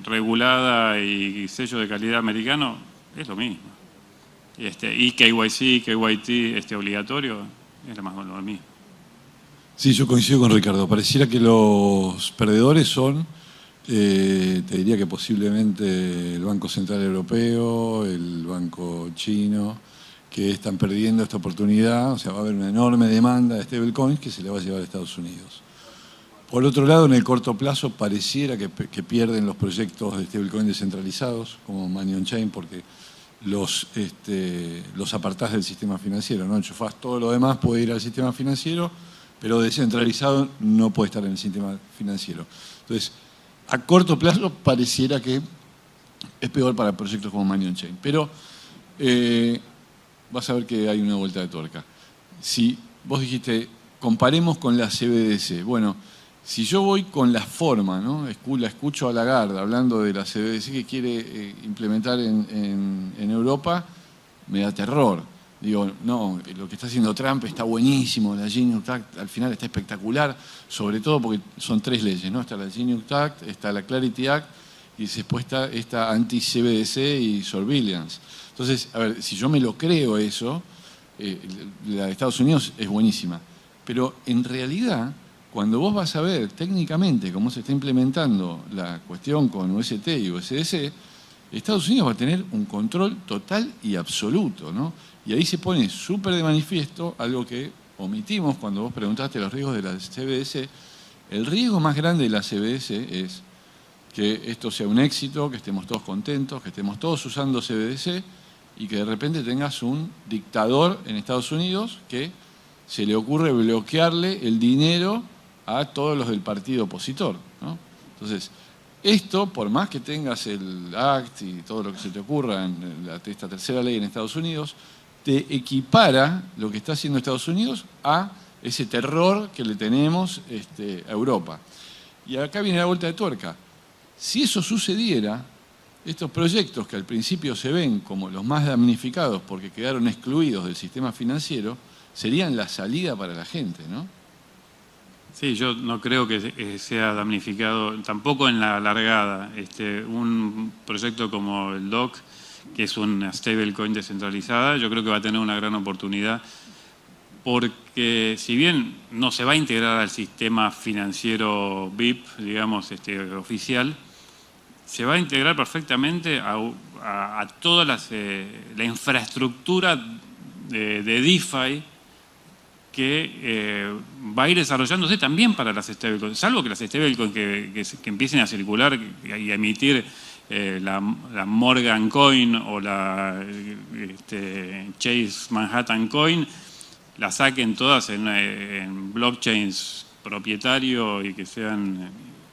regulada y sello de calidad americano, es lo mismo. Y KYC, KYT obligatorio, es lo mismo. Sí, yo coincido con Ricardo. Pareciera que los perdedores son, te diría que posiblemente el Banco Central Europeo, el Banco Chino, que están perdiendo esta oportunidad. O sea, va a haber una enorme demanda de stablecoins que se le va a llevar a Estados Unidos. Por otro lado, en el corto plazo pareciera que pierden los proyectos de stablecoin descentralizados, como Money on Chain, porque los apartás del sistema financiero, ¿no? Enchufás todo lo demás, puede ir al sistema financiero, pero descentralizado no puede estar en el sistema financiero. Entonces, a corto plazo pareciera que es peor para proyectos como Money on Chain. Pero vas a ver que hay una vuelta de tuerca. Si vos dijiste, comparemos con la CBDC. Bueno, si yo voy con la forma, ¿no? La escucho a Lagarde hablando de la CBDC que quiere implementar en Europa, me da terror. Digo, no, lo que está haciendo Trump está buenísimo, la Genius Act al final está espectacular, sobre todo porque son tres leyes, ¿no? Está la Genius Act, está la Clarity Act y después está esta anti-CBDC y Surveillance. Entonces, a ver, si yo me lo creo eso, la de Estados Unidos es buenísima. Pero en realidad, cuando vos vas a ver técnicamente cómo se está implementando la cuestión con UST y USDC, Estados Unidos va a tener un control total y absoluto, ¿no? Y ahí se pone súper de manifiesto algo que omitimos cuando vos preguntaste los riesgos de la CBDC. El riesgo más grande de la CBDC es que esto sea un éxito, que estemos todos contentos, que estemos todos usando CBDC y que de repente tengas un dictador en Estados Unidos que se le ocurre bloquearle el dinero a todos los del partido opositor, ¿no? Entonces, esto, por más que tengas el ACT y todo lo que se te ocurra en esta tercera ley en Estados Unidos, te equipara lo que está haciendo Estados Unidos a ese terror que le tenemos a Europa. Y acá viene la vuelta de tuerca. Si eso sucediera, estos proyectos que al principio se ven como los más damnificados porque quedaron excluidos del sistema financiero, serían la salida para la gente, ¿no? Sí, yo no creo que sea damnificado, tampoco en la largada. Un proyecto como el DOC, que es una stablecoin descentralizada, yo creo que va a tener una gran oportunidad porque si bien no se va a integrar al sistema financiero BIP, digamos, oficial, se va a integrar perfectamente a toda la infraestructura de DeFi que va a ir desarrollándose también para las stablecoins, salvo que las stablecoins que empiecen a circular y a emitir la Morgan Coin o la Chase Manhattan Coin, la saquen todas en blockchains propietario y que sean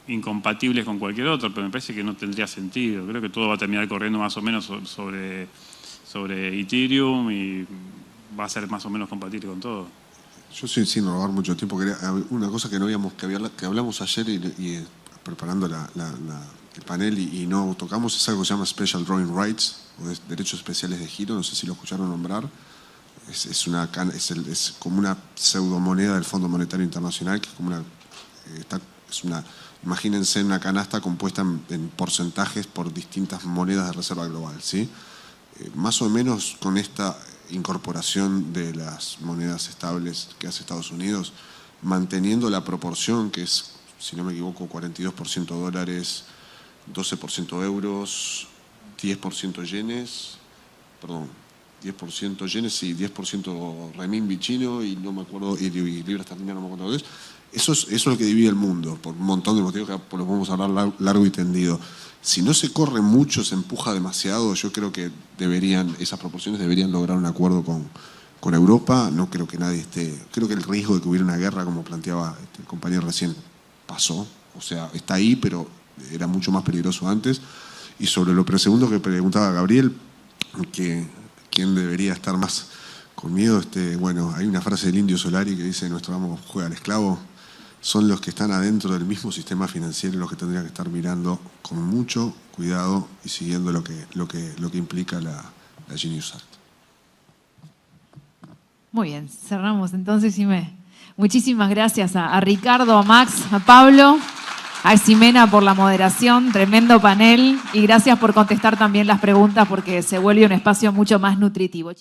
incompatibles con cualquier otro, pero me parece que no tendría sentido. Creo que todo va a terminar corriendo más o menos sobre Ethereum y va a ser más o menos compatible con todo. Yo sin robar mucho tiempo, una cosa que no habíamos, que hablamos ayer y preparando el panel y no tocamos, es algo que se llama Special Drawing Rights, o derechos especiales de giro, no sé si lo escucharon nombrar. Es como una pseudomoneda del Fondo Monetario Internacional, que es como imagínense una canasta compuesta en porcentajes por distintas monedas de reserva global, ¿sí? Más o menos con esta incorporación de las monedas estables que hace Estados Unidos, manteniendo la proporción que es, si no me equivoco, 42% dólares, 12% euros, 10% yenes, perdón, 10% yenes y 10% renminbi chino y no me acuerdo, y libras esterlinas, no me acuerdo de eso. Eso es lo que divide el mundo, por un montón de motivos que lo podemos hablar largo y tendido. Si no se corre mucho, se empuja demasiado, yo creo que esas proporciones deberían lograr un acuerdo con Europa. No creo que nadie creo que el riesgo de que hubiera una guerra, como planteaba el compañero recién, pasó. O sea, está ahí, pero era mucho más peligroso antes. Y sobre lo segundo que preguntaba Gabriel, que quién debería estar más con miedo, bueno, hay una frase del Indio Solari que dice: nuestro amo juega al esclavo. Son los que están adentro del mismo sistema financiero los que tendrían que estar mirando con mucho cuidado y siguiendo lo que implica la Genius Act. Muy bien, cerramos entonces, Ximena. Muchísimas gracias a Ricardo, a Max, a Pablo, a Ximena por la moderación, tremendo panel, y gracias por contestar también las preguntas porque se vuelve un espacio mucho más nutritivo.